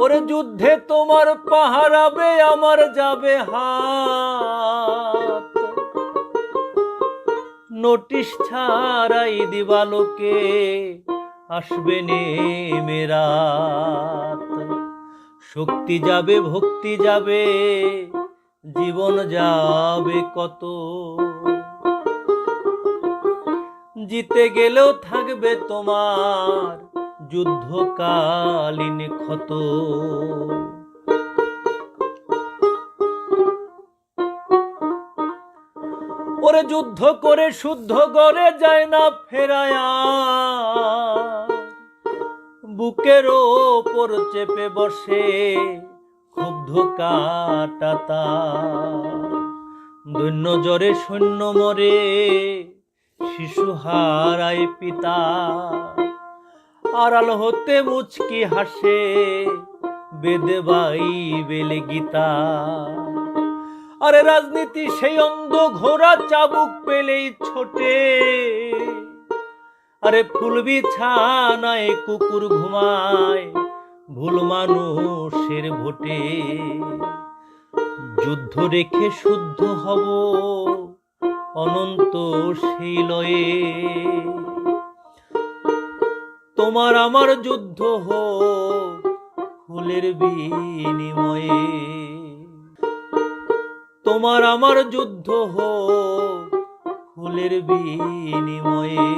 ওরে যুদ্ধে তোমার পাহারাবে আমার যাবে হাত, নোটিশ ছাড়াই দিবালোকে আসবে নেমে রাত। শক্তি যাবে ভক্তি যাবে জীবন যাবে কত, জিতে গেলেও থাকবে তোমার যুদ্ধকালীন ক্ষত। ওরে যুদ্ধ করে শুদ্ধ করে যায় না ফেরায়া, বুকের ওপর চেপে বসে ক্ষুব্ধ কাঁটা। দৈন্য জ্বরে সৈন্য মরে শিশু হারায় পিতা, আড়াল হতে মুচকি হাসে বেদে বাইবেলে গীতা। আরে রাজনীতি সেই অন্ধ ঘোড়া চাবুক পেলেই ছোটে, আরে ফুল বিছানায় কুকুর ঘুমায় ভুল মানুষের ভোটে। যুদ্ধ রেখে শুদ্ধ হব অনন্ত সেই লয়ে, তোমার আমার যুদ্ধ হোক ফুলের বিনিময়ে। তোমার আমার যুদ্ধ হোক ফুলের বিনিময়ে।